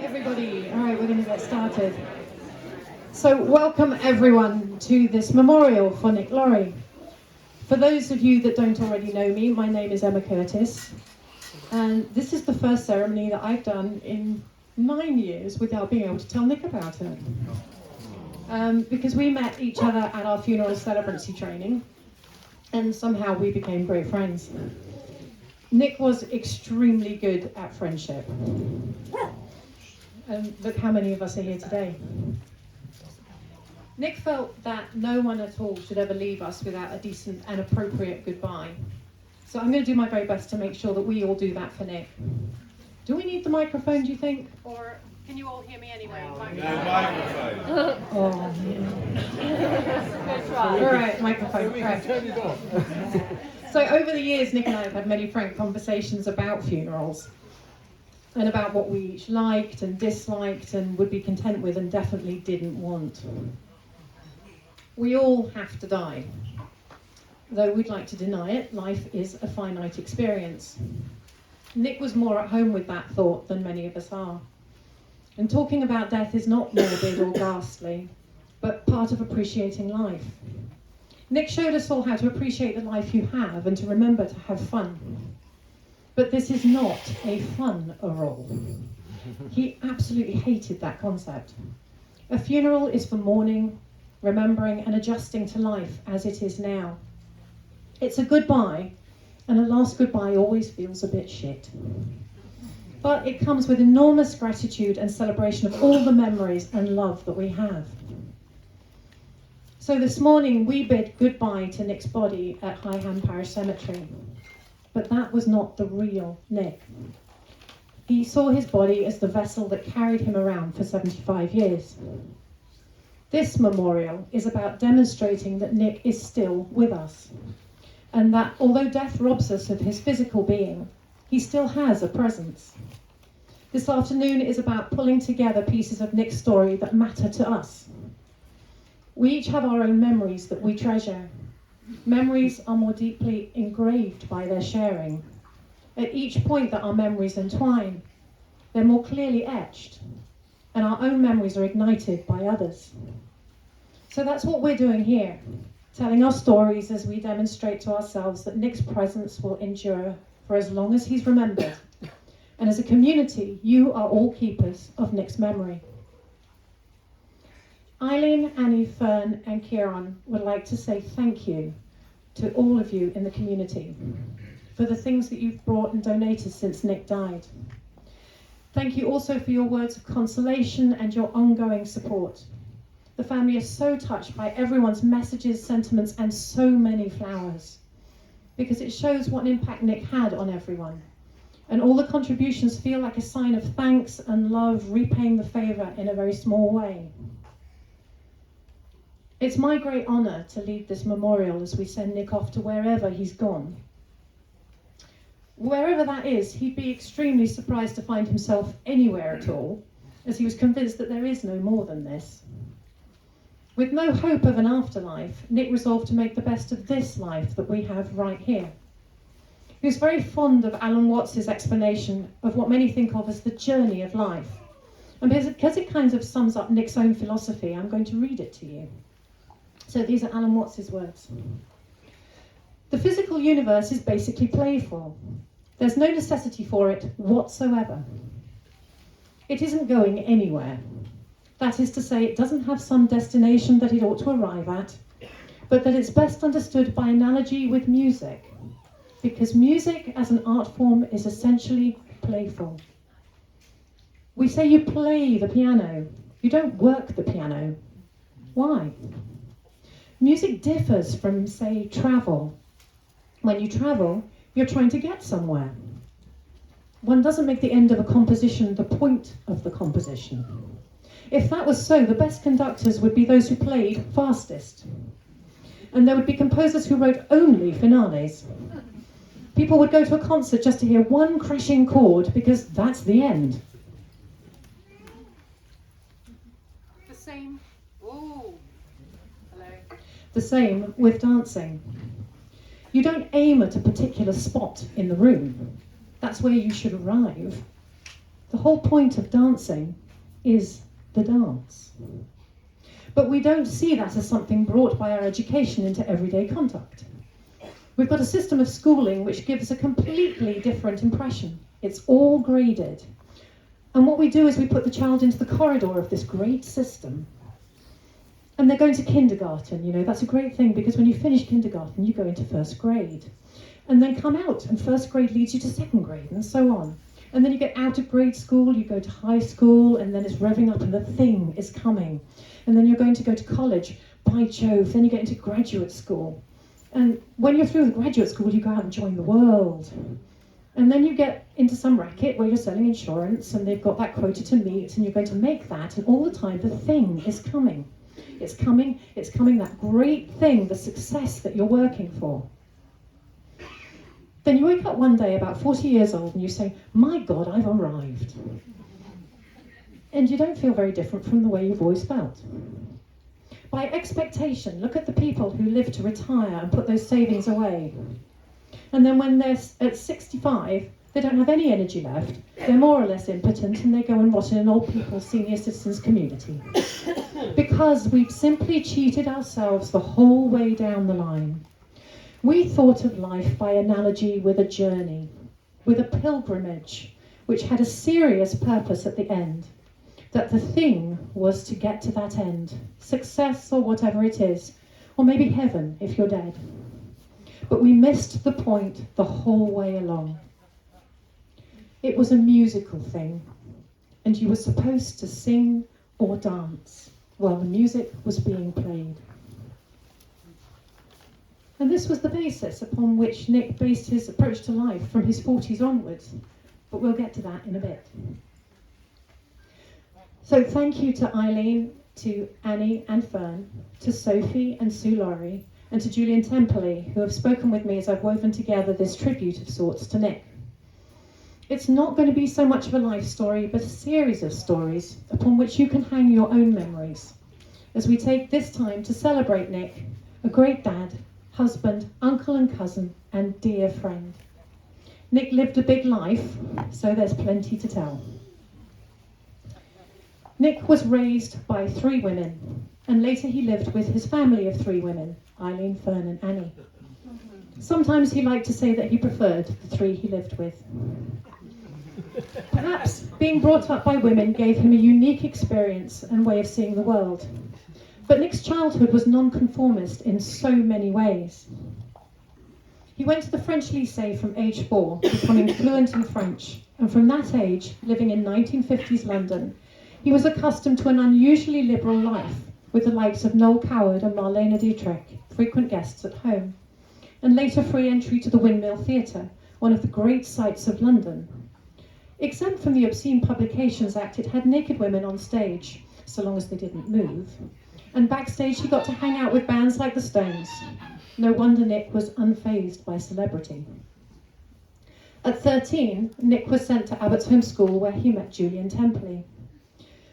Everybody. All right, we're going to get started. So welcome everyone to this memorial for Nick Laurie. For those of you that don't already know me, my name is Emma Curtis, and this is the first ceremony that I've done in 9 years without being able to tell Nick about it. Because we met each other at our funeral Celebrancy training, and somehow we became great friends. Nick was extremely good at friendship. And look how many of us are here today. Nick felt that no one at all should ever leave us without a decent and appropriate goodbye. So I'm going to do my very best to make sure that we all do that for Nick. Do we need the microphone, do you think? Or can you all hear me anyway? No microphone. Oh, yeah. Good try. All right, microphone. Right. Turn it off. So over the years, Nick and I have had many frank conversations about funerals and about what we each liked and disliked and would be content with and definitely didn't want. We all have to die. Though we'd like to deny it, life is a finite experience. Nick was more at home with that thought than many of us are. And talking about death is not morbid or ghastly, but part of appreciating life. Nick showed us all how to appreciate the life you have and to remember to have fun. But this is not a fun-a-roll. He absolutely hated that concept. A funeral is for mourning, remembering and adjusting to life as it is now. It's a goodbye, and a last goodbye always feels a bit shit. But it comes with enormous gratitude and celebration of all the memories and love that we have. So this morning we bid goodbye to Nick's body at Higham Parish Cemetery. But that was not the real Nick. He saw his body as the vessel that carried him around for 75 years. This memorial is about demonstrating that Nick is still with us, and that although death robs us of his physical being, he still has a presence. This afternoon is about pulling together pieces of Nick's story that matter to us. We each have our own memories that we treasure. Memories are more deeply engraved by their sharing. At each point that our memories entwine, they're more clearly etched, and our own memories are ignited by others. So that's what we're doing here, telling our stories as we demonstrate to ourselves that Nick's presence will endure for as long as he's remembered. And as a community, you are all keepers of Nick's memory. Eileen, Annie, Fern and Kieran would like to say thank you to all of you in the community for the things that you've brought and donated since Nick died. Thank you also for your words of consolation and your ongoing support. The family is so touched by everyone's messages, sentiments and so many flowers, because it shows what impact Nick had on everyone. And all the contributions feel like a sign of thanks and love, repaying the favour in a very small way. It's my great honour to lead this memorial as we send Nick off to wherever he's gone. Wherever that is, he'd be extremely surprised to find himself anywhere at all, as he was convinced that there is no more than this. With no hope of an afterlife, Nick resolved to make the best of this life that we have right here. He was very fond of Alan Watts' explanation of what many think of as the journey of life. And because it kind of sums up Nick's own philosophy, I'm going to read it to you. So these are Alan Watts' words. The physical universe is basically playful. There's no necessity for it whatsoever. It isn't going anywhere. That is to say, it doesn't have some destination that it ought to arrive at, but that it's best understood by analogy with music, because music as an art form is essentially playful. We say you play the piano, you don't work the piano. Why? Music differs from, say, travel. When you travel, you're trying to get somewhere. One doesn't make the end of a composition the point of the composition. If that was so, the best conductors would be those who played fastest. And there would be composers who wrote only finales. People would go to a concert just to hear one crashing chord because that's the end. The same. Ooh. Hello. The same with dancing. You don't aim at a particular spot in the room. That's where you should arrive. The whole point of dancing is the dance. But we don't see that as something brought by our education into everyday conduct. We've got a system of schooling which gives a completely different impression. It's all graded. And what we do is we put the child into the corridor of this great system. And they're going to kindergarten, that's a great thing, because when you finish kindergarten, you go into first grade. And then come out, and first grade leads you to second grade, and so on. And then you get out of grade school, you go to high school, and then it's revving up, and the thing is coming. And then you're going to go to college, by Jove, then you get into graduate school. And when you're through the graduate school, you go out and join the world. And then you get into some racket where you're selling insurance, and they've got that quota to meet, and you're going to make that, and all the time the thing is coming. It's coming, that great thing, the success that you're working for. Then you wake up one day about 40 years old and you say, my God, I've arrived. And you don't feel very different from the way you've always felt. By expectation, look at the people who live to retire and put those savings away. And then when they're at 65, they don't have any energy left. They're more or less impotent, and they go and rot in an old people's senior citizens community. Because we've simply cheated ourselves the whole way down the line. We thought of life by analogy with a journey, with a pilgrimage, which had a serious purpose at the end. That the thing was to get to that end, success or whatever it is, or maybe heaven if you're dead. But we missed the point the whole way along. It was a musical thing, and you were supposed to sing or dance while the music was being played. And this was the basis upon which Nick based his approach to life from his 40s onwards, but we'll get to that in a bit. So thank you to Eileen, to Annie and Fern, to Sophie and Sue Laurie, and to Julian Templey, who have spoken with me as I've woven together this tribute of sorts to Nick. It's not going to be so much of a life story, but a series of stories upon which you can hang your own memories, as we take this time to celebrate Nick, a great dad, husband, uncle and cousin, and dear friend. Nick lived a big life, so there's plenty to tell. Nick was raised by 3 women, and later he lived with his family of 3 women, Eileen, Fern and Annie. Sometimes he liked to say that he preferred the 3 he lived with. Perhaps being brought up by women gave him a unique experience and way of seeing the world. But Nick's childhood was nonconformist in so many ways. He went to the French lycée from age 4, becoming fluent in French, and from that age, living in 1950s London, he was accustomed to an unusually liberal life, with the likes of Noel Coward and Marlene Dietrich, frequent guests at home, and later free entry to the Windmill Theatre, one of the great sights of London. Exempt from the Obscene Publications Act, it had naked women on stage, so long as they didn't move. And backstage he got to hang out with bands like the Stones. No wonder Nick was unfazed by celebrity. At 13, Nick was sent to Abbotsholme School where he met Julian Templey.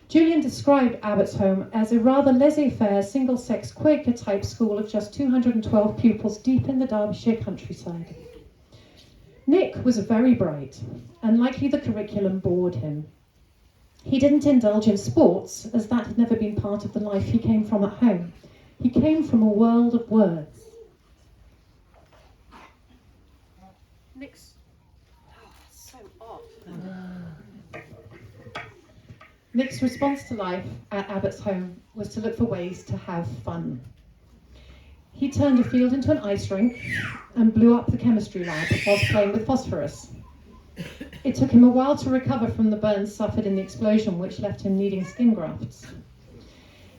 Julian described Abbotsholme as a rather laissez-faire, single-sex, Quaker-type school of just 212 pupils deep in the Derbyshire countryside. Nick was very bright, and likely the curriculum bored him. He didn't indulge in sports, as that had never been part of the life he came from at home. He came from a world of words. Nick's response to life at Abbotsholme was to look for ways to have fun. He turned a field into an ice rink and blew up the chemistry lab whilst playing with phosphorus. It took him a while to recover from the burns suffered in the explosion, which left him needing skin grafts.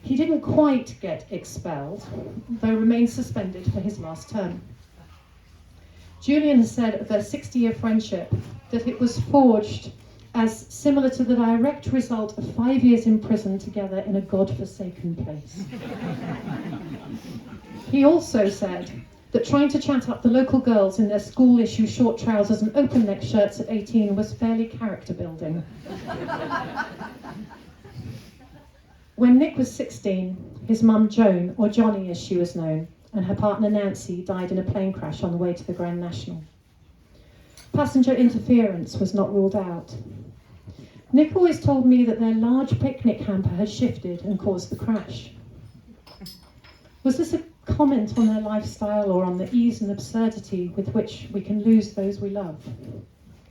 He didn't quite get expelled, though remained suspended for his last term. Julian has said of their 60-year friendship that it was forged as similar to the direct result of 5 years in prison together in a God-forsaken place. He also said that trying to chat up the local girls in their school-issue short trousers and open-neck shirts at 18 was fairly character-building. When Nick was 16, his mum Joan, or Johnny as she was known, and her partner Nancy died in a plane crash on the way to the Grand National. Passenger interference was not ruled out. Nick always told me that their large picnic hamper had shifted and caused the crash. Was this a comment on their lifestyle or on the ease and absurdity with which we can lose those we love?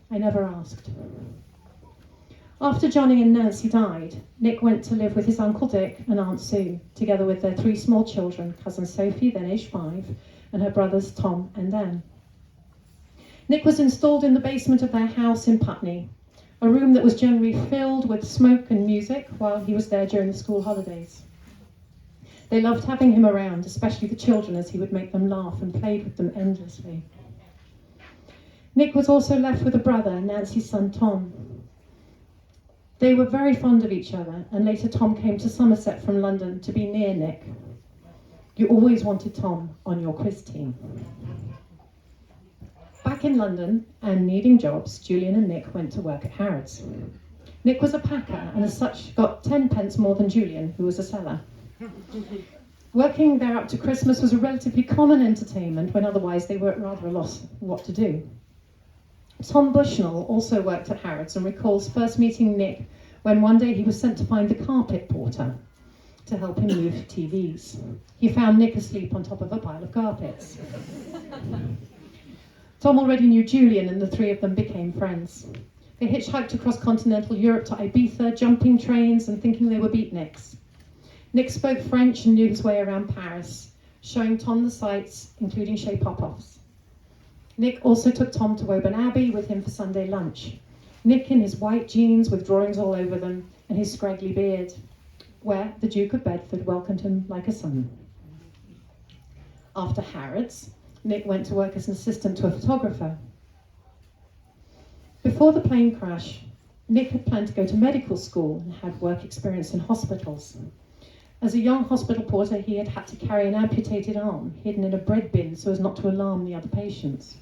I never asked. After Johnny and Nancy died, Nick went to live with his Uncle Dick and Aunt Sue, together with their 3 small children, cousin Sophie, then aged 5, and her brothers Tom and Dan. Nick was installed in the basement of their house in Putney, a room that was generally filled with smoke and music while he was there during the school holidays. They loved having him around, especially the children, as he would make them laugh and played with them endlessly. Nick was also left with a brother, Nancy's son Tom. They were very fond of each other, and later Tom came to Somerset from London to be near Nick. You always wanted Tom on your quiz team. Back in London and needing jobs, Julian and Nick went to work at Harrods. Nick was a packer and as such got 10 pence more than Julian, who was a seller. Working there up to Christmas was a relatively common entertainment when otherwise they were rather a loss what to do. Tom Bushnell also worked at Harrods and recalls first meeting Nick when one day he was sent to find the carpet porter to help him move TVs. He found Nick asleep on top of a pile of carpets. Tom already knew Julian and the 3 of them became friends. They hitchhiked across continental Europe to Ibiza, jumping trains and thinking they were beatniks. Nick spoke French and knew his way around Paris, showing Tom the sights, including Chez Popoff's. Nick also took Tom to Woburn Abbey with him for Sunday lunch. Nick in his white jeans with drawings all over them and his scraggly beard, where the Duke of Bedford welcomed him like a son. After Harrods, Nick went to work as an assistant to a photographer. Before the plane crash, Nick had planned to go to medical school and had work experience in hospitals. As a young hospital porter, he had had to carry an amputated arm hidden in a bread bin so as not to alarm the other patients.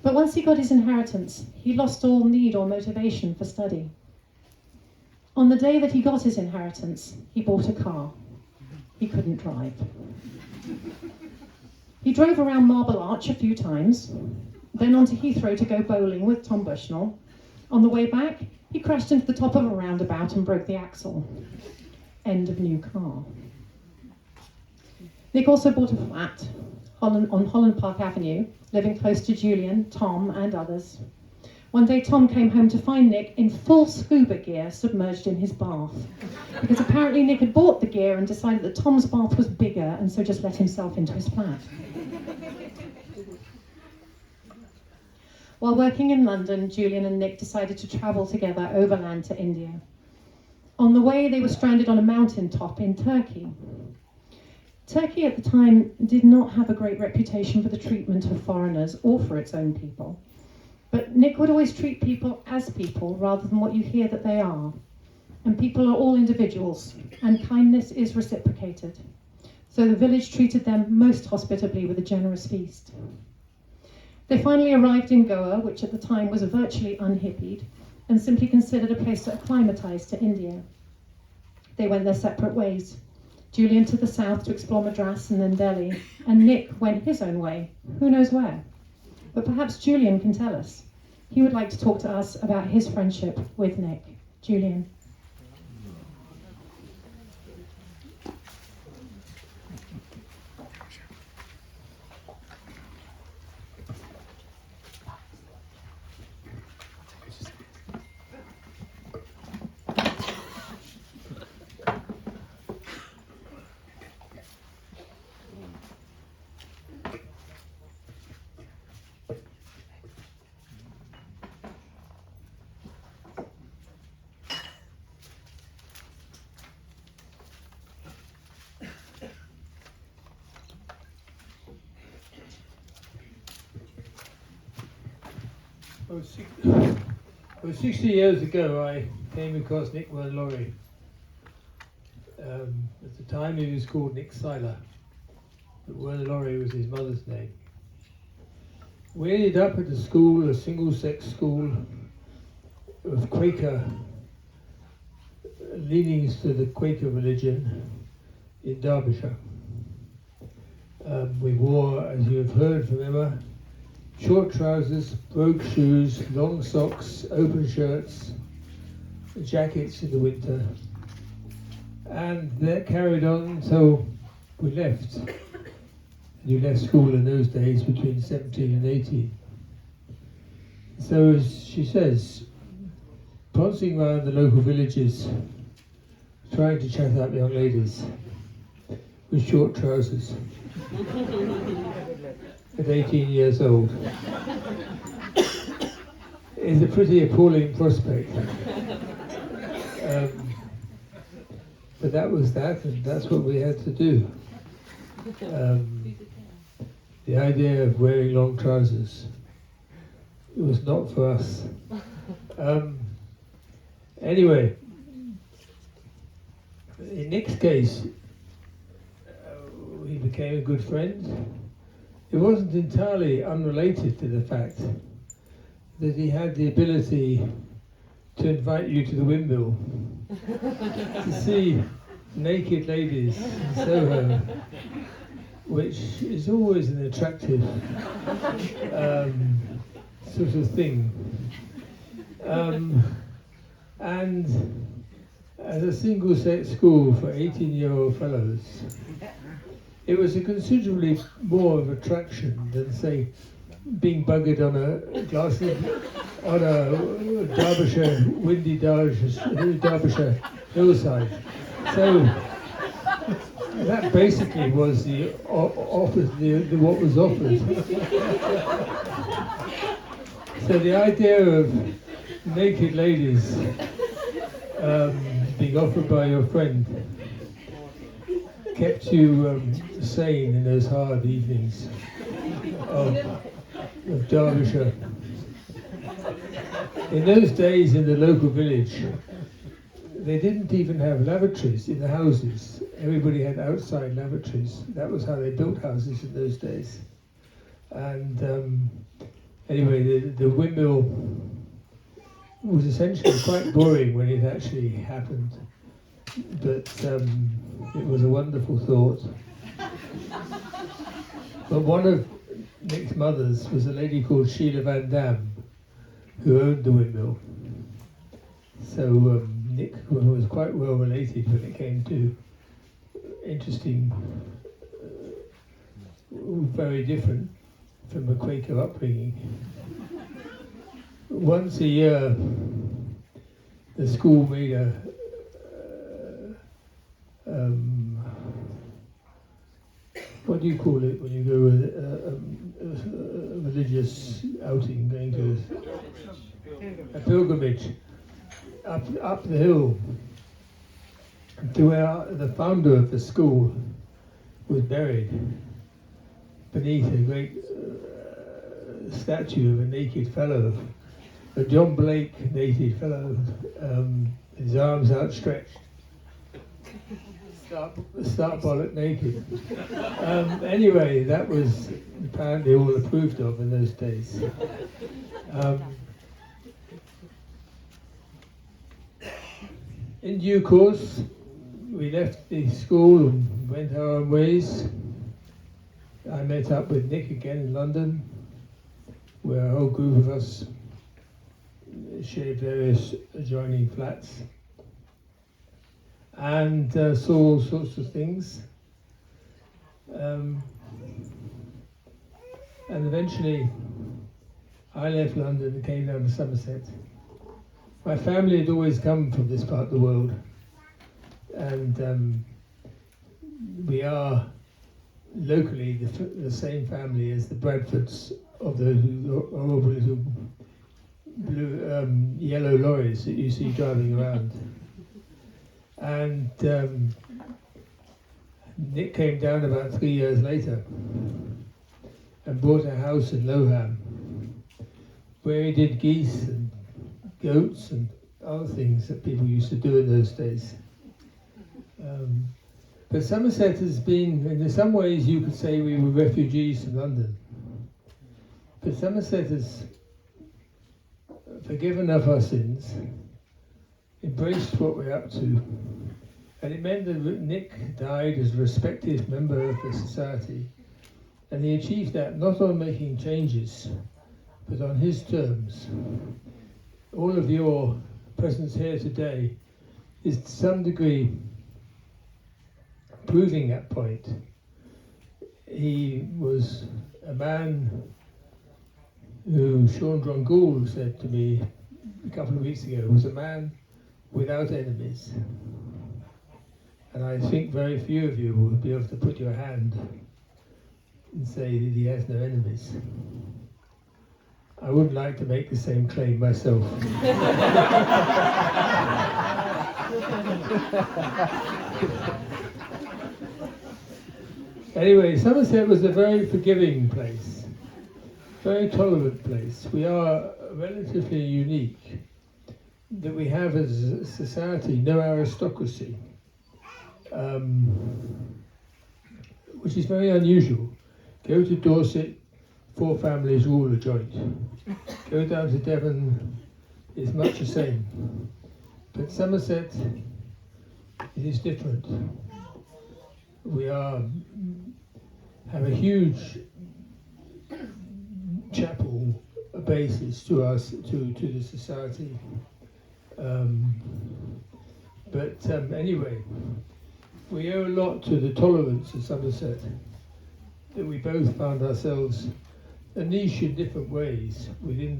But once he got his inheritance, he lost all need or motivation for study. On the day that he got his inheritance, he bought a car. He couldn't drive. He drove around Marble Arch a few times, then on to Heathrow to go bowling with Tom Bushnell. On the way back, he crashed into the top of a roundabout and broke the axle. End of new car. Nick also bought a flat on Holland Park Avenue, living close to Julian, Tom, and others. One day Tom came home to find Nick in full scuba gear submerged in his bath, because apparently Nick had bought the gear and decided that Tom's bath was bigger and so just let himself into his flat. While working in London, Julian and Nick decided to travel together overland to India. On the way, they were stranded on a mountain top in Turkey. Turkey at the time did not have a great reputation for the treatment of foreigners or for its own people. But Nick would always treat people as people rather than what you hear that they are. And people are all individuals, and kindness is reciprocated. So the village treated them most hospitably with a generous feast. They finally arrived in Goa, which at the time was virtually unhippied, and simply considered a place to acclimatise to India. They went their separate ways. Julian to the south to explore Madras and then Delhi, and Nick went his own way, who knows where. But perhaps Julian can tell us. He would like to talk to us about his friendship with Nick. Julian. Well, 60 years ago, I came across Werner Laurie. At the time, he was called Nick Seiler, but Werner Laurie was his mother's name. We ended up at a school, a single-sex school of Quaker leanings to the Quaker religion in Derbyshire. We wore, as you have heard from Emma, short trousers, brogue shoes, long socks, open shirts, jackets in the winter, and that carried on until we left. And you left school in those days between 17 and 18. So as she says, prancing around the local villages, trying to chat up young ladies with short trousers at 18 years old is a pretty appalling prospect. But that was that, and that's what we had to do. The idea of wearing long trousers, it was not for us. Anyway, in Nick's case, he became a good friend. It wasn't entirely unrelated to the fact that he had the ability to invite you to the windmill to see naked ladies in Soho, which is always an attractive sort of thing. And as a single-sex school for 18-year-old fellows, it was a considerably more of attraction than, say, being buggered on a Derbyshire, windy Derbyshire hillside. So that basically was what was offered. So the idea of naked ladies being offered by your friend kept you sane in those hard evenings of Derbyshire. In those days in the local village, they didn't even have lavatories in the houses. Everybody had outside lavatories. That was how they built houses in those days. And anyway, the windmill was essentially quite boring when it actually happened. But it was a wonderful thought. But one of Nick's mothers was a lady called Sheila Van Dam, who owned the windmill. So Nick was quite well related when it came to interesting, very different from a Quaker upbringing. Once a year, the school made a what do you call it when you go with a religious outing, going to a pilgrimage up the hill to where the founder of the school was buried beneath a great statue of a naked fellow, a John Blake naked fellow, his arms outstretched, start bollock naked. Anyway, that was apparently all approved of in those days. In due course, we left the school and went our own ways. I met up with Nick again in London, where a whole group of us shared various adjoining flats and saw all sorts of things. And eventually I left London and came down to Somerset. My family had always come from this part of the world, and we are locally the same family as the Bradfords of the horrible little blue, yellow lorries that you see driving around. And Nick came down about 3 years later and bought a house in Lowham, where he did geese and goats and other things that people used to do in those days. But Somerset has been, in some ways you could say we were refugees from London. But Somerset has forgiven of our sins, embraced what we're up to, and it meant that Nick died as a respected member of the society, and he achieved that not on making changes, but on his terms. All of your presence here today is to some degree proving that point. He was a man who Sean Drungool said to me a couple of weeks ago was a man without enemies. And I think very few of you will be able to put your hand and say that he has no enemies. I wouldn't like to make the same claim myself. Anyway, Somerset was a very forgiving place, very tolerant place. We are relatively unique that we have as a society no aristocracy, which is very unusual. Go to Dorset, 4 families rule a joint. Go down to Devon, it's much the same. But Somerset, it is different. We have a huge chapel basis to us, to the society. Anyway, we owe a lot to the tolerance of Somerset, that we both found ourselves a niche in different ways within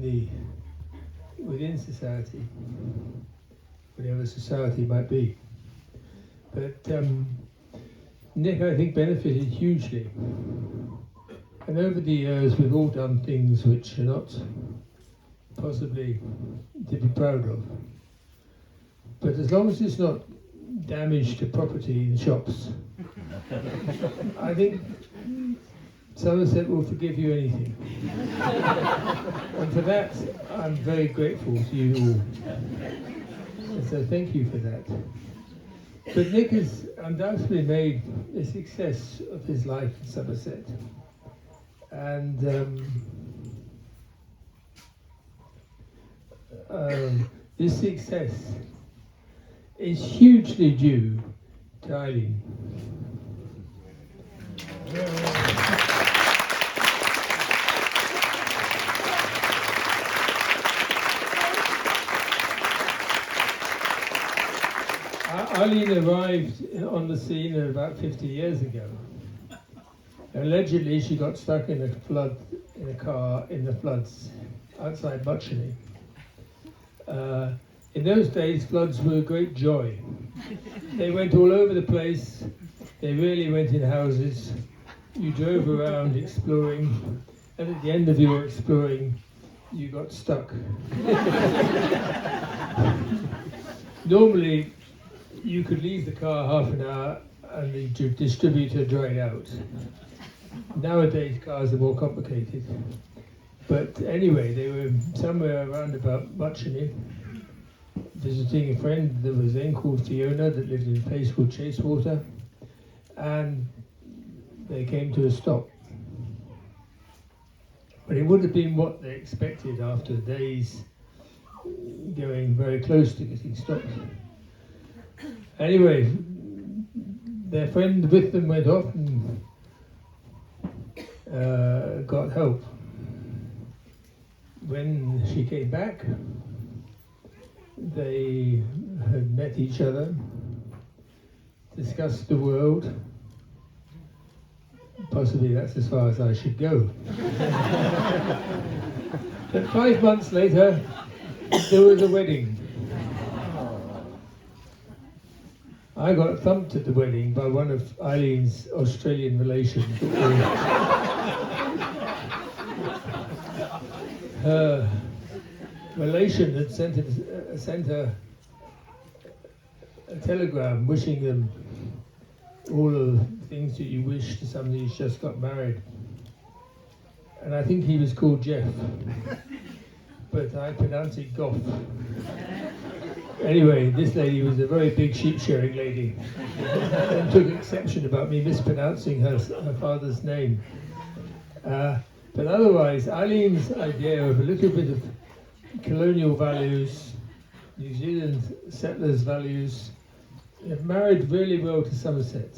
society, whatever society might be. But Nick, I think, benefited hugely. And over the years, we've all done things which are not possibly to be proud of. But as long as it's not damage to property in shops, I think Somerset will forgive you anything. And for that, I'm very grateful to you all. And so thank you for that. But Nick has undoubtedly made a success of his life in Somerset. And this success is hugely due to Eileen. Eileen arrived on the scene about 50 years ago. Allegedly, she got stuck in a car in the floods outside Mucheney. In those days, floods were a great joy. They went all over the place. They really went in houses. You drove around exploring, and at the end of your exploring, you got stuck. Normally, you could leave the car half an hour and the distributor dried out. Nowadays, cars are more complicated. But anyway, they were somewhere around about Mucheney, visiting a friend that was then called Fiona, that lived in a place called Chasewater, and they came to a stop. But it would have been what they expected after days going very close to getting stopped. Anyway, their friend with them went off and got help. When she came back, they had met each other, discussed the world. Possibly that's as far as I should go. But 5 months later, there was a wedding. I got thumped at the wedding by one of Eileen's Australian relations. Her relation had sent her a telegram wishing them all of the things that you wish to somebody who's just got married. And I think he was called Jeff, but I pronounce it Goff. Anyway, this lady was a very big sheep-shearing lady and took exception about me mispronouncing her father's name. But otherwise, Eileen's idea of a little bit of colonial values, New Zealand settlers' values, have married really well to Somerset.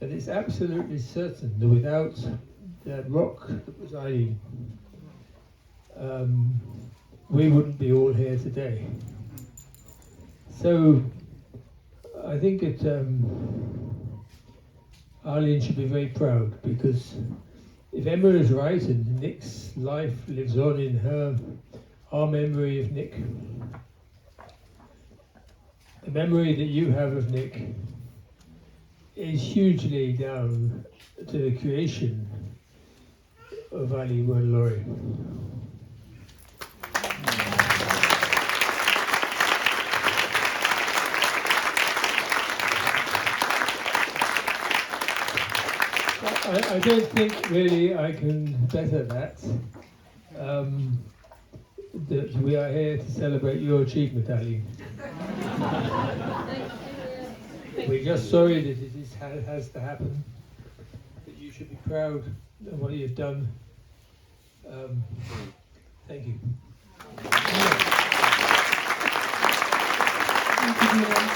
And it's absolutely certain that without that rock that was Eileen, we wouldn't be all here today. So I think that Arlene should be very proud, because if Emma is right and Nick's life lives on in our memory of Nick, the memory that you have of Nick is hugely down to the creation of Werner Laurie. I don't think really I can better that. That we are here to celebrate your achievement, Ali. We're just sorry that it has to happen. That you should be proud of what you've done. Thank you. Thank you, Julian.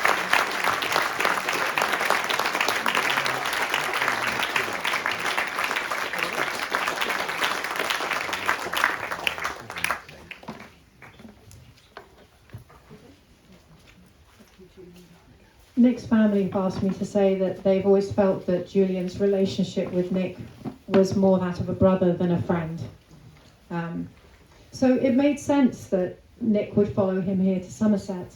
Nick's family have asked me to say that they've always felt that Julian's relationship with Nick was more that of a brother than a friend. So it made sense that Nick would follow him here to Somerset.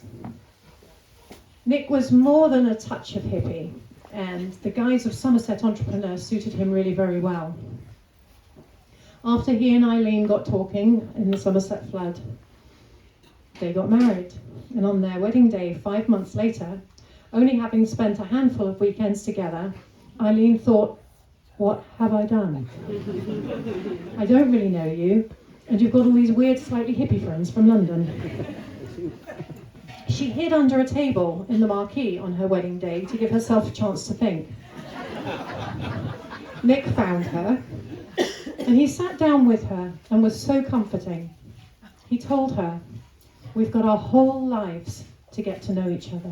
Nick was more than a touch of hippie, and the guise of Somerset entrepreneur suited him really very well. After he and Eileen got talking in the Somerset flood, they got married, and on their wedding day 5 months later, only having spent a handful of weekends together, Eileen thought, "What have I done? I don't really know you, and you've got all these weird, slightly hippie friends from London." She hid under a table in the marquee on her wedding day to give herself a chance to think. Nick found her, and he sat down with her and was so comforting. He told her, "We've got our whole lives to get to know each other."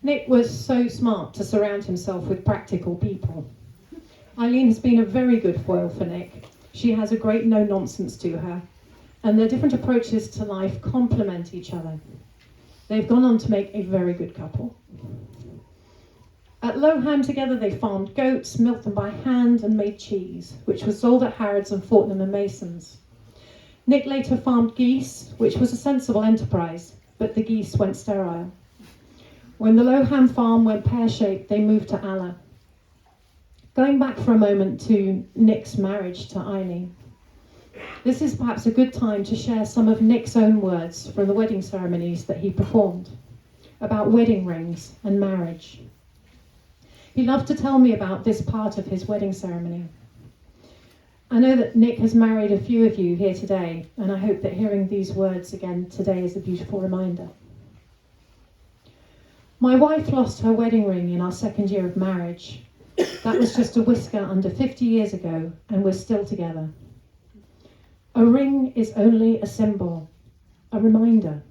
Nick was so smart to surround himself with practical people. Eileen has been a very good foil for Nick. She has a great no-nonsense to her, and their different approaches to life complement each other. They've gone on to make a very good couple. At Lowham together they farmed goats, milked them by hand, and made cheese, which was sold at Harrods and Fortnum and Mason's. Nick later farmed geese, which was a sensible enterprise, but the geese went sterile. When the Lowham farm went pear-shaped, they moved to Allah. Going back for a moment to Nick's marriage to Eileen, this is perhaps a good time to share some of Nick's own words from the wedding ceremonies that he performed about wedding rings and marriage. He loved to tell me about this part of his wedding ceremony. I know that Nick has married a few of you here today, and I hope that hearing these words again today is a beautiful reminder. My wife lost her wedding ring in our second year of marriage. That was just a whisker under 50 years ago, and we're still together. A ring is only a symbol, a reminder.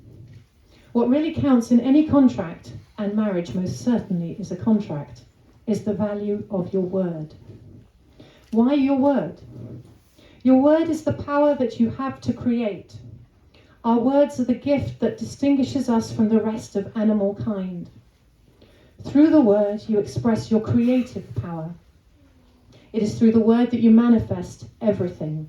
What really counts in any contract, and marriage most certainly is a contract, is the value of your word. Why your word? Your word is the power that you have to create. Our words are the gift that distinguishes us from the rest of animal kind. Through the word, you express your creative power. It is through the word that you manifest everything.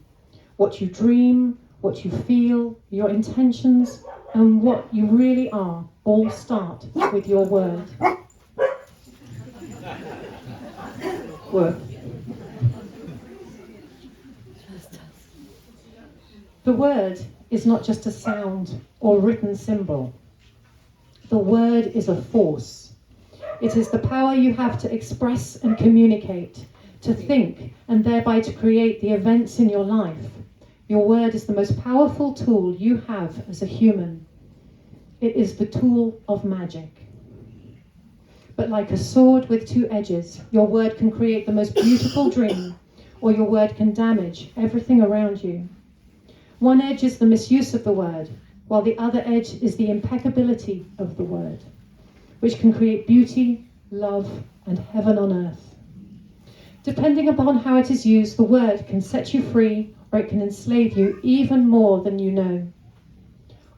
What you dream, what you feel, your intentions, and what you really are, all start with your word. Word. The word is not just a sound or written symbol. The word is a force. It is the power you have to express and communicate, to think, and thereby to create the events in your life. Your word is the most powerful tool you have as a human. It is the tool of magic. But like a sword with two edges, your word can create the most beautiful dream, or your word can damage everything around you. One edge is the misuse of the word, while the other edge is the impeccability of the word, which can create beauty, love, and heaven on earth. Depending upon how it is used, the word can set you free, or it can enslave you even more than you know.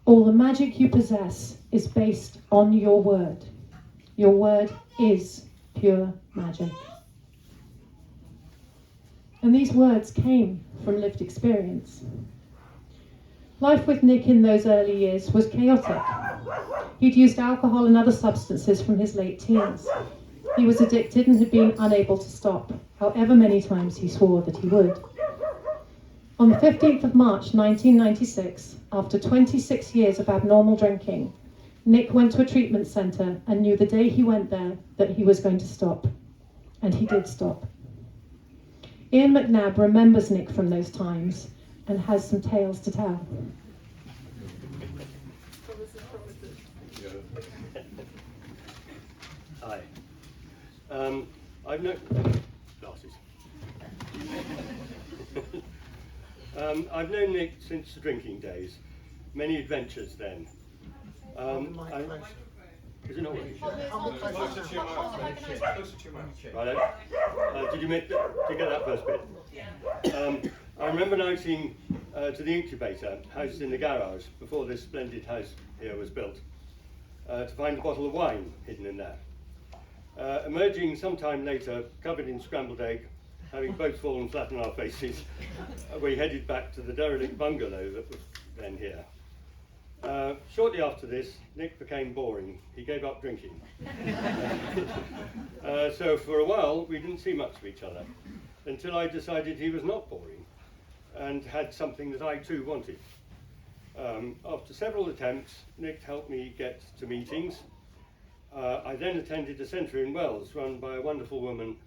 All the magic you possess is based on your word. Your word is pure magic. And these words came from lived experience. Life with Nick in those early years was chaotic. He'd used alcohol and other substances from his late teens. He was addicted and had been unable to stop, however many times he swore that he would. On the 15th of March 1996, after 26 years of abnormal drinking, Nick went to a treatment centre and knew the day he went there that he was going to stop. And he did stop. Ian McNabb remembers Nick from those times and has some tales to tell. Hi. I've known glasses. I've known Nick since the drinking days. Many adventures then. Is it not working? Closer to your mouth. Closer to your mouth. Right. Did you get that first bit? I remember noting to the incubator, housed in the garage, before this splendid house here was built, to find a bottle of wine hidden in there. Emerging sometime later, covered in scrambled egg, having both fallen flat on our faces, we headed back to the derelict bungalow that was then here. Shortly after this, Nick became boring. He gave up drinking. So for a while, we didn't see much of each other, until I decided he was not boring and had something that I too wanted. After several attempts, Nick helped me get to meetings. I then attended a centre in Wells run by a wonderful woman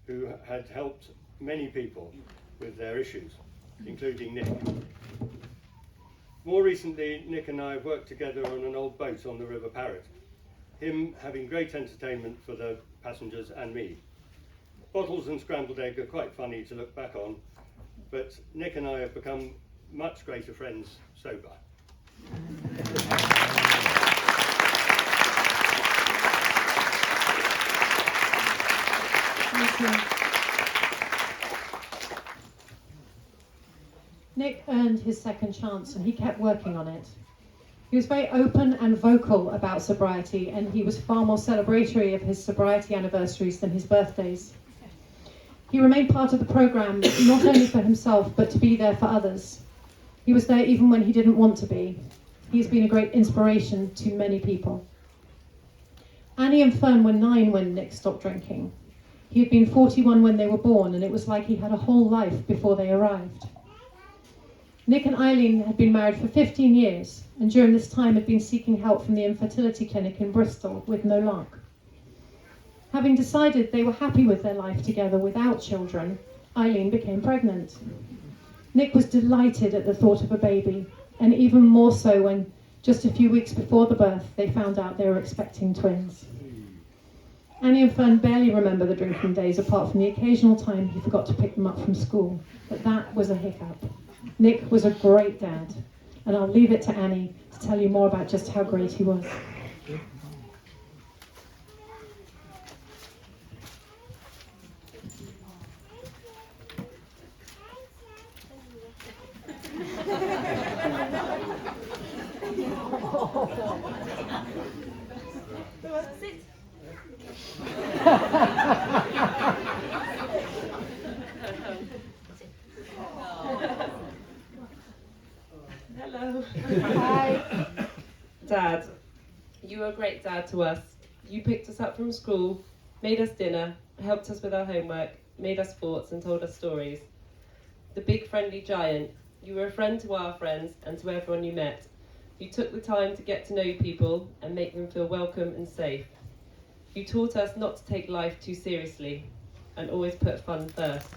who had helped many people with their issues, including Nick. More recently, Nick and I have worked together on an old boat on the River Parrett, him having great entertainment for the passengers and me. Bottles and scrambled egg are quite funny to look back on, but Nick and I have become much greater friends sober. Thank you. Nick earned his second chance and he kept working on it. He was very open and vocal about sobriety, and he was far more celebratory of his sobriety anniversaries than his birthdays. He remained part of the programme, not only for himself, but to be there for others. He was there even when he didn't want to be. He's been a great inspiration to many people. Annie and Fern were 9 when Nick stopped drinking. He had been 41 when they were born, and it was like he had a whole life before they arrived. Nick and Eileen had been married for 15 years, and during this time had been seeking help from the infertility clinic in Bristol with no luck. Having decided they were happy with their life together without children, Eileen became pregnant. Nick was delighted at the thought of a baby, and even more so when, just a few weeks before the birth, they found out they were expecting twins. Annie and Fern barely remember the drinking days, apart from the occasional time he forgot to pick them up from school, but that was a hiccup. Nick was a great dad, and I'll leave it to Annie to tell you more about just how great he was. Hello. Hi. Dad, you were a great dad to us. You picked us up from school, made us dinner, helped us with our homework, made us sports and told us stories. The big friendly giant, you were a friend to our friends and to everyone you met. You took the time to get to know people and make them feel welcome and safe. You taught us not to take life too seriously and always put fun first.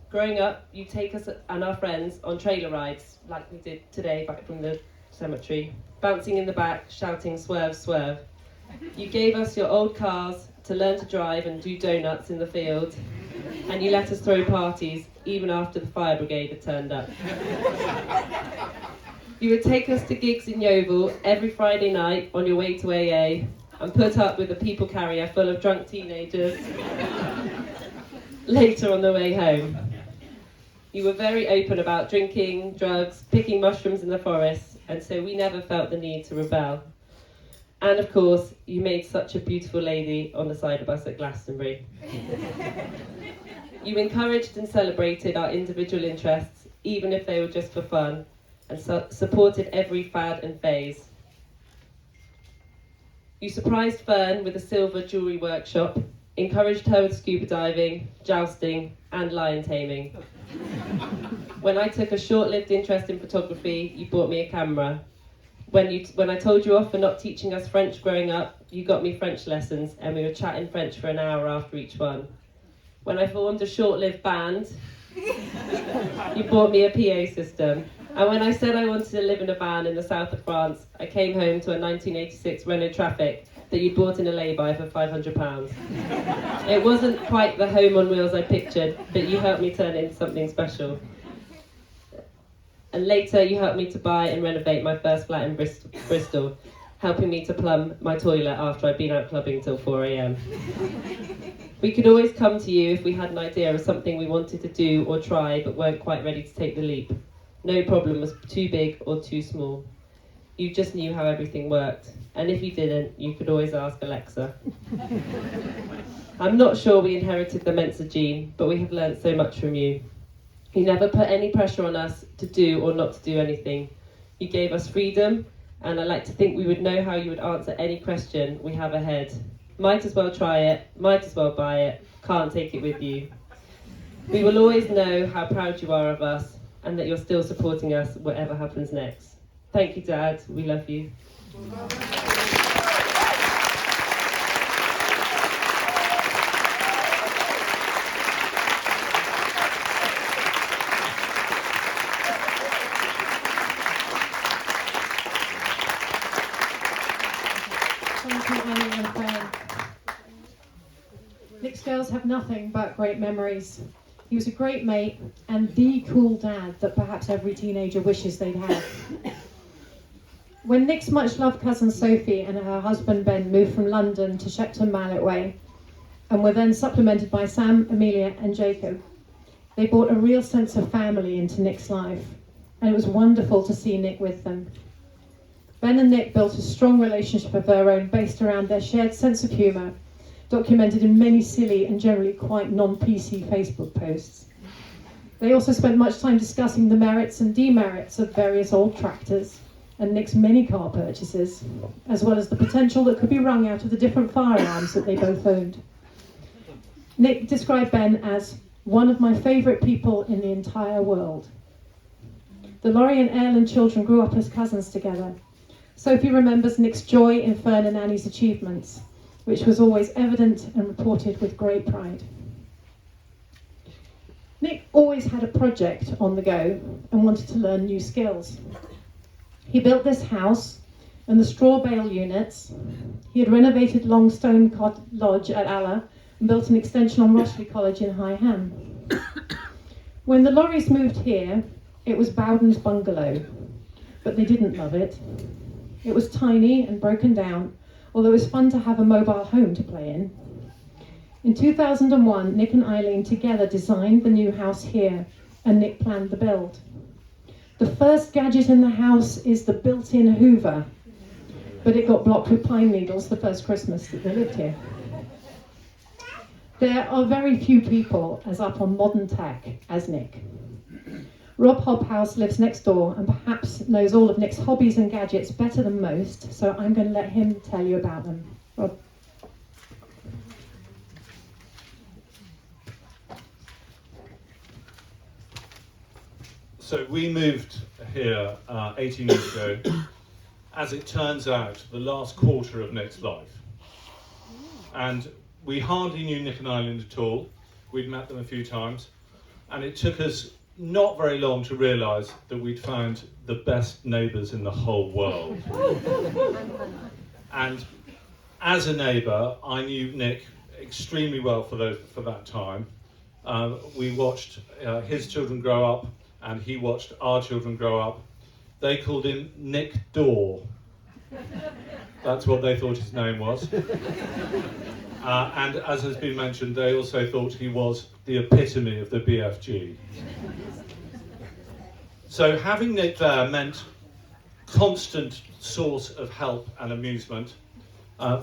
Growing up, you take us and our friends on trailer rides, like we did today back from the cemetery, bouncing in the back, shouting swerve, swerve. You gave us your old cars to learn to drive and do donuts in the field, and you let us throw parties even after the fire brigade had turned up. You would take us to gigs in Yeovil every Friday night on your way to AA and put up with a people carrier full of drunk teenagers later on the way home. You were very open about drinking, drugs, picking mushrooms in the forest, and so we never felt the need to rebel. And of course, you made such a beautiful lady on the side of us at Glastonbury. You encouraged and celebrated our individual interests, even if they were just for fun, and supported every fad and phase. You surprised Fern with a silver jewellery workshop, encouraged her with scuba diving, jousting, and lion taming. When I took a short-lived interest in photography, you bought me a camera. When I told you off for not teaching us French growing up, you got me French lessons, and we were chatting French for an hour after each one. When I formed a short-lived band, you bought me a PA system. And when I said I wanted to live in a van in the south of France, I came home to a 1986 Renault Traffic that you bought in a lay-by for £500. It wasn't quite the home on wheels I pictured, but you helped me turn it into something special. And later you helped me to buy and renovate my first flat in Bristol, helping me to plumb my toilet after I'd been out clubbing till 4 a.m. We could always come to you if we had an idea of something we wanted to do or try but weren't quite ready to take the leap. No problem was too big or too small. You just knew how everything worked. And if you didn't, you could always ask Alexa. I'm not sure we inherited the Mensa gene, but we have learnt so much from you. You never put any pressure on us to do or not to do anything. You gave us freedom, and I like to think we would know how you would answer any question we have ahead. Might as well try it, might as well buy it, can't take it with you. We will always know how proud you are of us, and that you're still supporting us whatever happens next. Thank you, Dad. We love you. Thank you, Annie and Ben. Nick's girls have nothing but great memories. He was a great mate and the cool dad that perhaps every teenager wishes they'd had. When Nick's much-loved cousin Sophie and her husband Ben moved from London to Shepton Mallet Way and were then supplemented by Sam, Amelia and Jacob, they brought a real sense of family into Nick's life, and it was wonderful to see Nick with them. Ben and Nick built a strong relationship of their own based around their shared sense of humour, documented in many silly and generally quite non-PC Facebook posts. They also spent much time discussing the merits and demerits of various old tractors and Nick's many car purchases, as well as the potential that could be wrung out of the different firearms that they both owned. Nick described Ben as one of my favourite people in the entire world. The Laurie and Ellen children grew up as cousins together. Sophie remembers Nick's joy in Fern and Annie's achievements, which was always evident and reported with great pride. Nick always had a project on the go and wanted to learn new skills. He built this house and the straw bale units. He had renovated Longstone Lodge at Alla and built an extension on Rossley College in High Ham. When the Lauries moved here, it was Bowden's bungalow, but they didn't love it. It was tiny and broken down, although it was fun to have a mobile home to play in. In 2001, Nick and Eileen together designed the new house here, and Nick planned the build. The first gadget in the house is the built-in Hoover, but it got blocked with pine needles the first Christmas that they lived here. There are very few people as up on modern tech as Nick. Rob Hobhouse lives next door and perhaps knows all of Nick's hobbies and gadgets better than most, so I'm going to let him tell you about them. Rob. So we moved here 18 years ago, as it turns out, the last quarter of Nick's life. And we hardly knew Nick and Eileen at all. We'd met them a few times, and it took us not very long to realise that we'd found the best neighbours in the whole world. And as a neighbour, I knew Nick extremely well for that time. We watched his children grow up, and he watched our children grow up. They called him Nick Door. That's what they thought his name was. And as has been mentioned, they also thought he was the epitome of the BFG. So having Nick there meant constant source of help and amusement.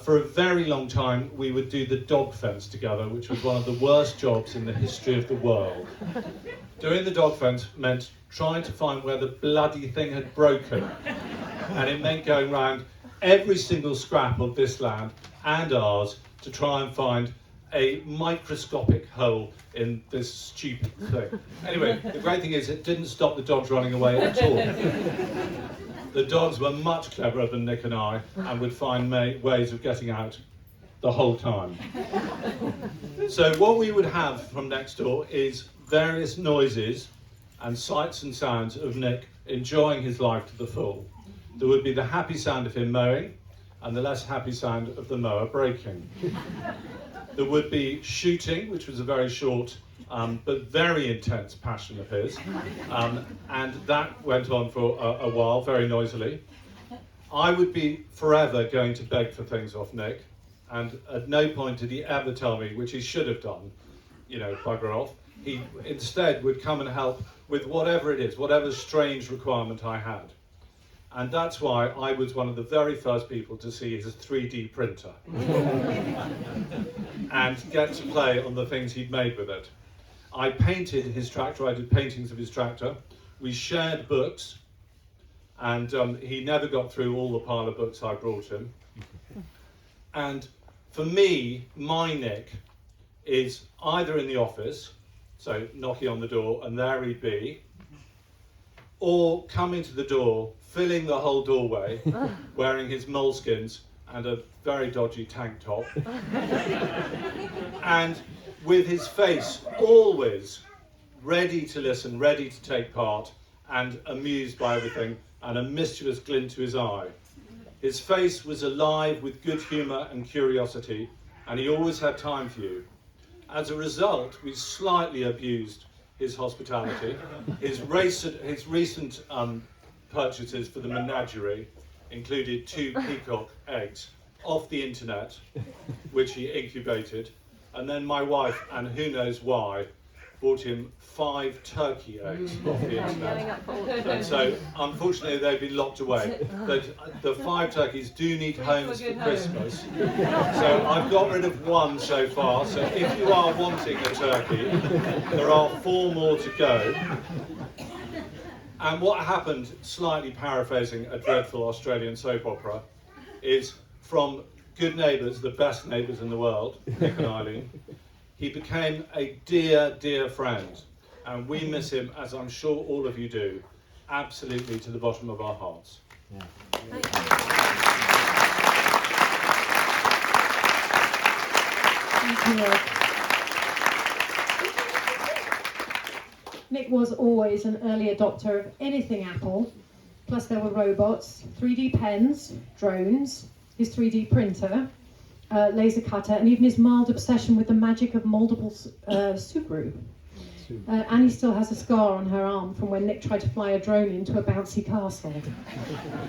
For a very long time, we would do the dog fence together, which was one of the worst jobs in the history of the world. Doing the dog fence meant trying to find where the bloody thing had broken. And it meant going round every single scrap of this land and ours to try and find a microscopic hole in this stupid thing. Anyway, the great thing is it didn't stop the dogs running away at all. The dogs were much cleverer than Nick and I and would find ways of getting out the whole time. So what we would have from next door is various noises and sights and sounds of Nick enjoying his life to the full. There would be the happy sound of him mowing and the less happy sound of the mower breaking. There would be shooting, which was a very short but very intense passion of his, and that went on for a while, very noisily. I would be forever going to beg for things off Nick, and at no point did he ever tell me, which he should have done, you know, bugger off. He instead would come and help with whatever it is, whatever strange requirement I had. And that's why I was one of the very first people to see his 3D printer and get to play on the things he'd made with it. I painted his tractor, I did paintings of his tractor. We shared books, and he never got through all the pile of books I brought him. And for me, my Nick is either in the office, so knocking on the door, and there he'd be, or coming to the door, filling the whole doorway, wearing his moleskins and a very dodgy tank top, and with his face always ready to listen, ready to take part, and amused by everything, and a mischievous glint to his eye. His face was alive with good humour and curiosity, and he always had time for you. As a result, we slightly abused his hospitality. His recent purchases for the menagerie included 2 peacock eggs off the internet, which he incubated, and then my wife, and who knows why, bought him 5 turkey eggs off the internet. And so, unfortunately, they've been locked away. But the 5 turkeys do need homes for Christmas. So I've got rid of 1 so far. So if you are wanting a turkey, there are 4 more to go. And what happened, slightly paraphrasing a dreadful Australian soap opera, is from good neighbours, the best neighbours in the world, Nick and Eileen, he became a dear, dear friend. And we miss him, as I'm sure all of you do, absolutely to the bottom of our hearts. Yeah. Thank you, Rob. Nick was always an early adopter of anything Apple, plus there were robots, 3D pens, drones, his 3D printer, laser cutter, and even his mild obsession with the magic of moldable Subaru. Annie still has a scar on her arm from when Nick tried to fly a drone into a bouncy castle,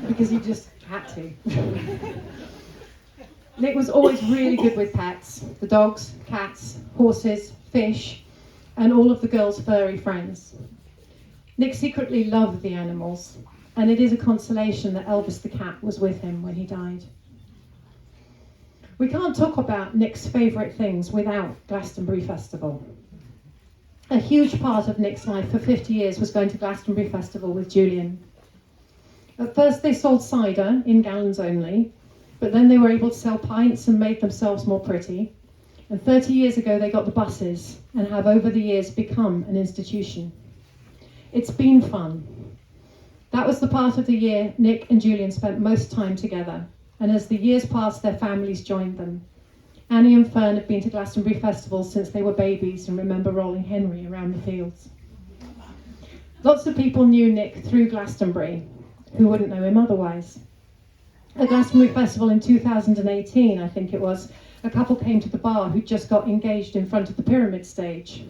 because he just had to. Nick was always really good with pets, the dogs, cats, horses, fish, and all of the girls' furry friends. Nick secretly loved the animals, and it is a consolation that Elvis the cat was with him when he died. We can't talk about Nick's favourite things without Glastonbury Festival. A huge part of Nick's life for 50 years was going to Glastonbury Festival with Julian. At first they sold cider in gallons only, but then they were able to sell pints and made themselves more pretty. And 30 years ago they got the buses and have over the years become an institution. It's been fun. That was the part of the year Nick and Julian spent most time together, and as the years passed their families joined them. Annie and Fern have been to Glastonbury Festival since they were babies and remember rolling Henry around the fields. Lots of people knew Nick through Glastonbury, who wouldn't know him otherwise. At Glastonbury Festival in 2018, I think it was, a couple came to the bar who'd just got engaged in front of the pyramid stage.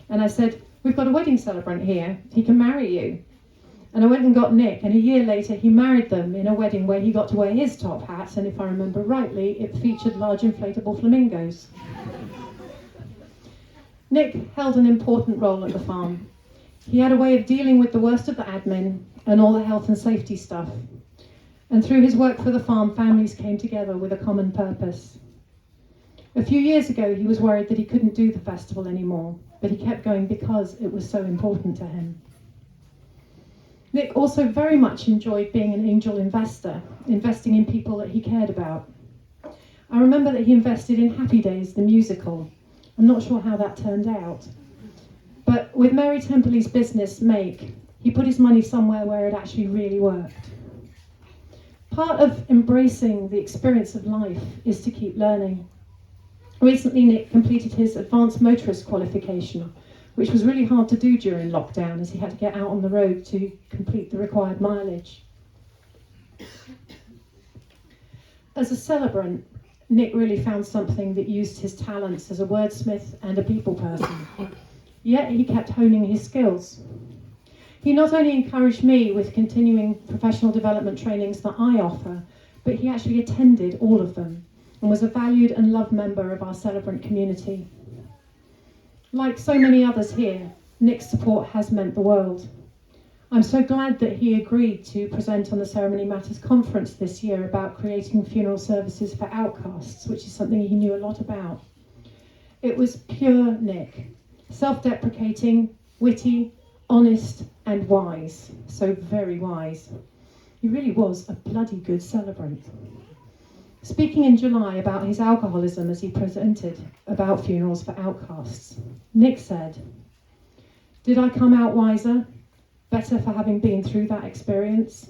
And I said, "We've got a wedding celebrant here, he can marry you." And I went and got Nick, and a year later he married them in a wedding where he got to wear his top hat, and if I remember rightly, it featured large inflatable flamingos. Nick held an important role at the farm. He had a way of dealing with the worst of the admin and all the health and safety stuff. And through his work for the farm, families came together with a common purpose. A few years ago, he was worried that he couldn't do the festival anymore, but he kept going because it was so important to him. Nick also very much enjoyed being an angel investor, investing in people that he cared about. I remember that he invested in Happy Days, the musical. I'm not sure how that turned out. But with Mary Temperley's business, Make, he put his money somewhere where it actually really worked. Part of embracing the experience of life is to keep learning. Recently, Nick completed his advanced motorist qualification, which was really hard to do during lockdown as he had to get out on the road to complete the required mileage. As a celebrant, Nick really found something that used his talents as a wordsmith and a people person, yet he kept honing his skills. He not only encouraged me with continuing professional development trainings that I offer, but he actually attended all of them and was a valued and loved member of our celebrant community. Like so many others here, Nick's support has meant the world. I'm so glad that he agreed to present on the Ceremony Matters conference this year about creating funeral services for outcasts, which is something he knew a lot about. It was pure Nick, self-deprecating, witty, honest and wise, so very wise. He really was a bloody good celebrant. Speaking in July about his alcoholism as he presented about funerals for outcasts, Nick said, "Did I come out wiser? Better for having been through that experience?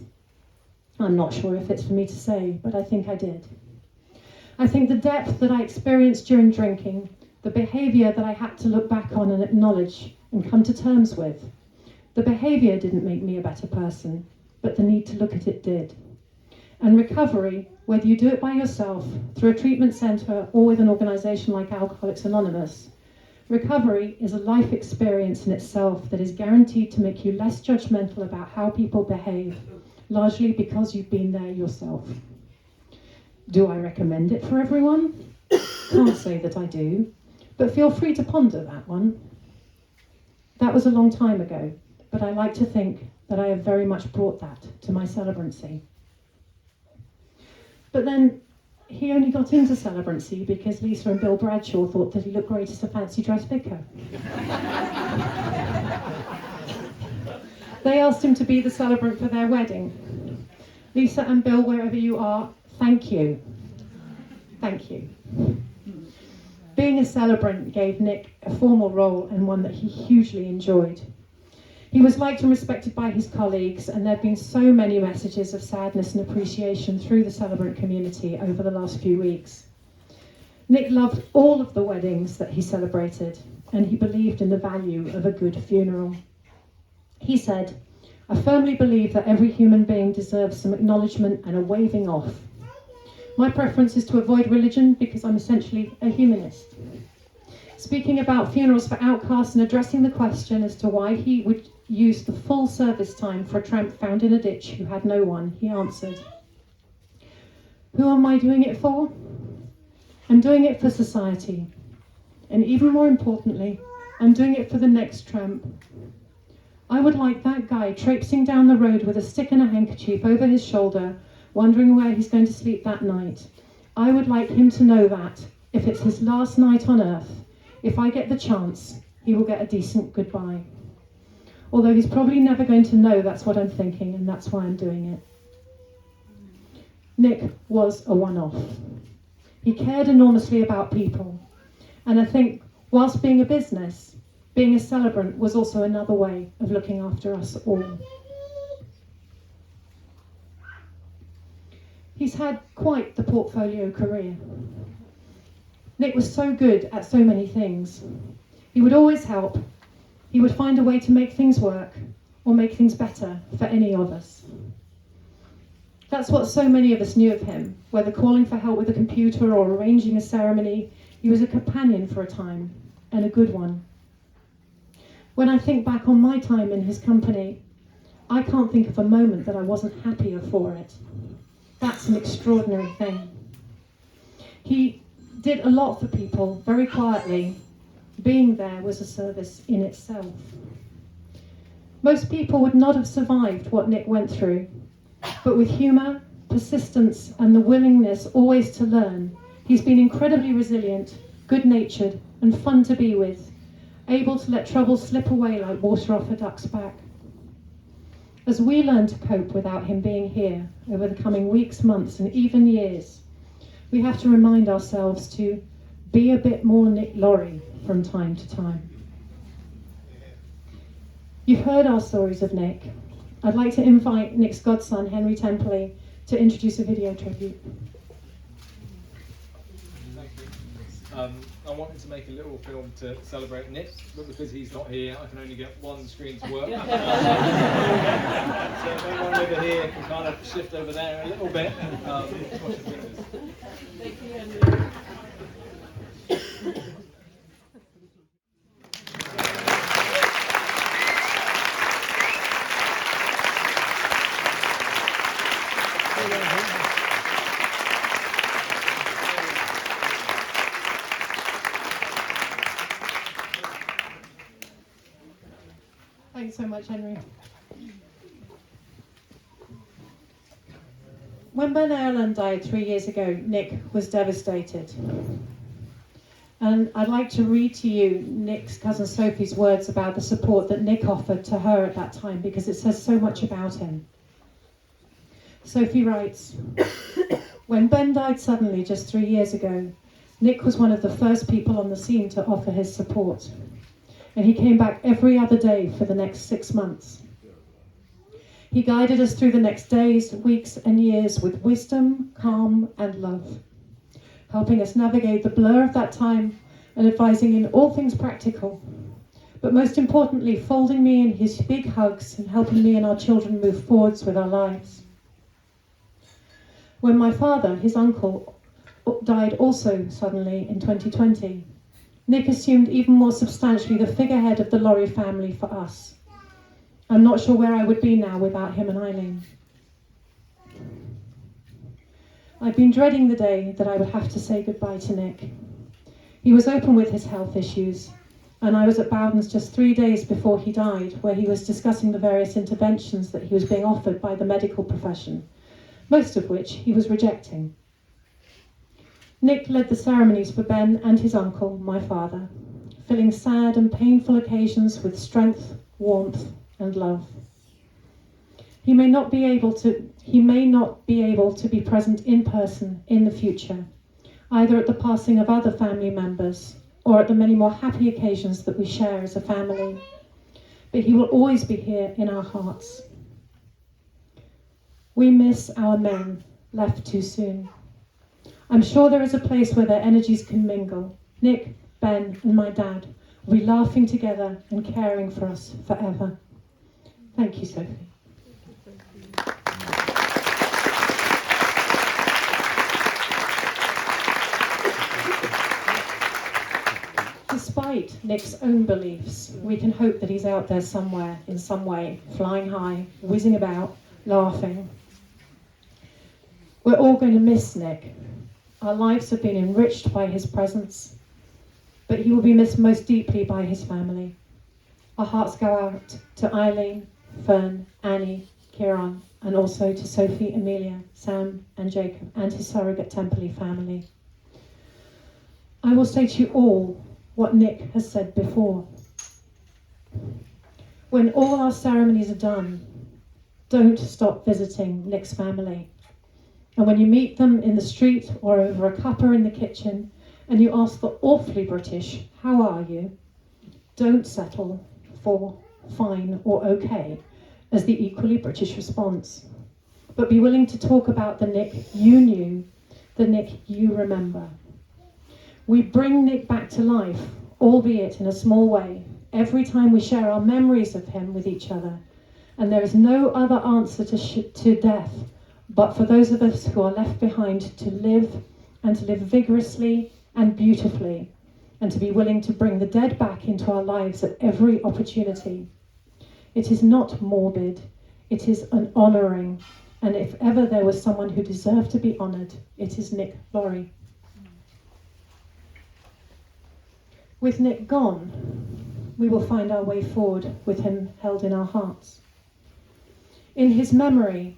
I'm not sure if it's for me to say, but I think I did. I think the depth that I experienced during drinking, the behaviour that I had to look back on and acknowledge and come to terms with, the behaviour didn't make me a better person, but the need to look at it did. And recovery, whether you do it by yourself, through a treatment centre or with an organisation like Alcoholics Anonymous, recovery is a life experience in itself that is guaranteed to make you less judgmental about how people behave, largely because you've been there yourself. Do I recommend it for everyone? Can't say that I do, but feel free to ponder that one. That was a long time ago, but I like to think that I have very much brought that to my celebrancy." But then he only got into celebrancy because Lisa and Bill Bradshaw thought that he looked great as a fancy dress vicar. They asked him to be the celebrant for their wedding. Lisa and Bill, wherever you are, thank you. Thank you. Being a celebrant gave Nick a formal role and one that he hugely enjoyed. He was liked and respected by his colleagues, and there have been so many messages of sadness and appreciation through the celebrant community over the last few weeks. Nick loved all of the weddings that he celebrated, and he believed in the value of a good funeral. He said, "I firmly believe that every human being deserves some acknowledgement and a waving off. My preference is to avoid religion because I'm essentially a humanist." Speaking about funerals for outcasts and addressing the question as to why he would use the full service time for a tramp found in a ditch who had no one, he answered, "Who am I doing it for? I'm doing it for society. And even more importantly, I'm doing it for the next tramp. I would like that guy traipsing down the road with a stick and a handkerchief over his shoulder, wondering where he's going to sleep that night. I would like him to know that, if it's his last night on earth, if I get the chance, he will get a decent goodbye. Although he's probably never going to know that's what I'm thinking, and that's why I'm doing it." Nick was a one-off. He cared enormously about people, and I think whilst being a business, being a celebrant was also another way of looking after us all. He's had quite the portfolio career. Nick was so good at so many things. He would always help. He would find a way to make things work or make things better for any of us. That's what so many of us knew of him, whether calling for help with a computer or arranging a ceremony. He was a companion for a time, and a good one. When I think back on my time in his company, I can't think of a moment that I wasn't happier for it. That's an extraordinary thing. He did a lot for people, very quietly. Being there was a service in itself. Most people would not have survived what Nick went through, but with humour, persistence and the willingness always to learn, he's been incredibly resilient, good-natured and fun to be with, able to let trouble slip away like water off a duck's back. As we learn to cope without him being here over the coming weeks, months and even years, we have to remind ourselves to be a bit more Nick Laurie from time to time. You've heard our stories of Nick. I'd like to invite Nick's godson, Henry Templey, to introduce a video tribute. Thank you. I wanted to make a little film to celebrate Nick, but because he's not here, I can only get one screen to work. So if anyone over here can kind of shift over there a little bit. Watch the fingers. Thank you, Henry. Thanks so much, Henry. When Ben Ireland died 3 years ago, Nick was devastated. And I'd like to read to you Nick's cousin Sophie's words about the support that Nick offered to her at that time, because it says so much about him. Sophie writes, "When Ben died suddenly just 3 years ago, Nick was one of the first people on the scene to offer his support. And he came back every other day for the next 6 months. He guided us through the next days, weeks and years with wisdom, calm and love, helping us navigate the blur of that time and advising in all things practical, but most importantly, folding me in his big hugs and helping me and our children move forwards with our lives. When my father, his uncle, died also suddenly in 2020, Nick assumed even more substantially the figurehead of the Laurie family for us. I'm not sure where I would be now without him and Eileen. I've been dreading the day that I would have to say goodbye to Nick. He was open with his health issues, and I was at Bowden's just 3 days before he died, where he was discussing the various interventions that he was being offered by the medical profession, most of which he was rejecting. Nick led the ceremonies for Ben and his uncle, my father, filling sad and painful occasions with strength, warmth, and love. He may not be able to be present in person in the future, either at the passing of other family members or at the many more happy occasions that we share as a family, but he will always be here in our hearts. We miss our men left too soon. I'm sure there is a place where their energies can mingle. Nick, Ben, and my dad will be laughing together and caring for us forever. Thank you, Sophie. Despite Nick's own beliefs, we can hope that he's out there somewhere, in some way, flying high, whizzing about, laughing. We're all going to miss Nick. Our lives have been enriched by his presence, but he will be missed most deeply by his family. Our hearts go out to Eileen, Fern, Annie, Kieran, and also to Sophie, Amelia, Sam, and Jacob, and his surrogate Templey family. I will say to you all what Nick has said before. When all our ceremonies are done, don't stop visiting Nick's family. And when you meet them in the street or over a cuppa in the kitchen, and you ask the awfully British, "How are you?" don't settle for fine or okay as the equally British response, but be willing to talk about the Nick you knew, the Nick you remember. We bring Nick back to life, albeit in a small way, every time we share our memories of him with each other, and there is no other answer to death but for those of us who are left behind to live, and to live vigorously and beautifully, and to be willing to bring the dead back into our lives at every opportunity. It is not morbid, it is an honouring, and if ever there was someone who deserved to be honoured, it is Nick Laurie. With Nick gone, we will find our way forward with him held in our hearts. In his memory,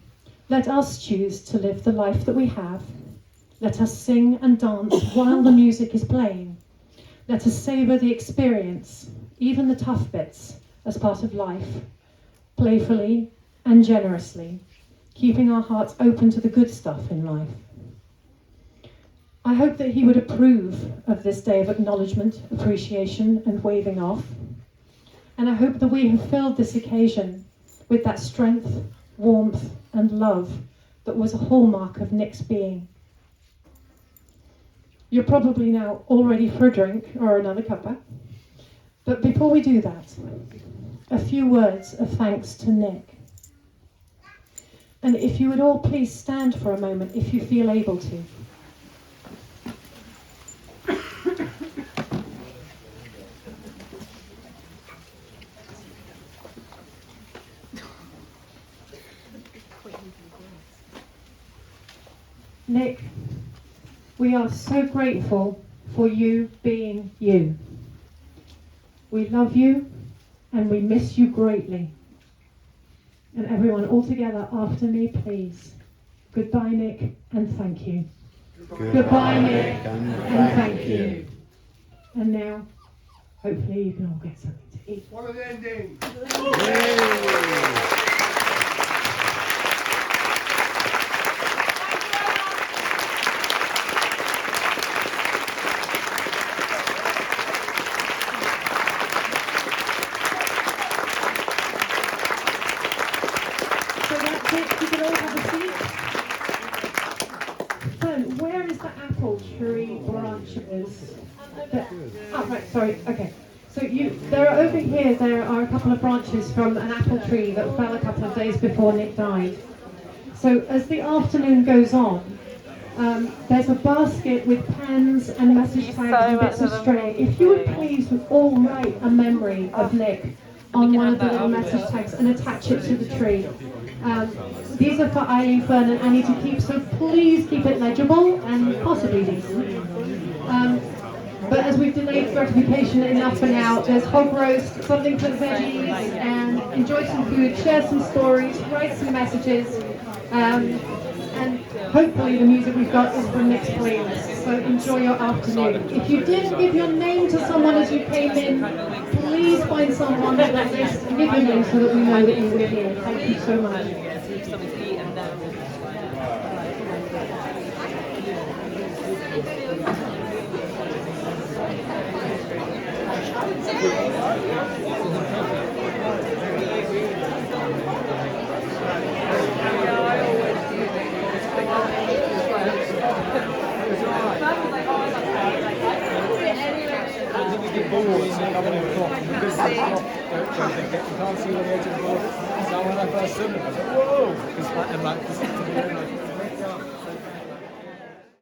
let us choose to live the life that we have. Let us sing and dance while the music is playing. Let us savour the experience, even the tough bits, as part of life, playfully and generously, keeping our hearts open to the good stuff in life. I hope that he would approve of this day of acknowledgement, appreciation and waving off. And I hope that we have filled this occasion with that strength, warmth and love that was a hallmark of Nick's being. You're probably now all ready for a drink or another cuppa. But before we do that, a few words of thanks to Nick. And if you would all please stand for a moment if you feel able to. Nick, we are so grateful for you being you. We love you and we miss you greatly. And everyone all together after me, please. Goodbye, Nick, and thank you. Goodbye, Nick, and thank you. And now, hopefully you can all get something to eat. What an ending! So that's it. You can all have a seat. So, where is the apple tree branches? Oh, right, sorry. Okay. So there are over here. There are a couple of branches from an apple tree that fell a couple of days before Nick died. So as the afternoon goes on, there's a basket with pens and message tags and bits of string. If you would please all write a memory of Nick on one of the little message tags and attach it to the tree. These are for Eileen, Fern and Annie to keep, so please keep it legible and possibly decent. But as we've delayed gratification enough for now, there's hog roast, something for the veggies, and enjoy some food, share some stories, write some messages, and hopefully the music we've got is from Nick's playlist, so enjoy your afternoon. If you didn't give your name to someone as you came in, please find someone on that list and give your name so that we know that you were here. Thank you so much. You can't see the edge of the board. So when I first saw them, I was like, whoa!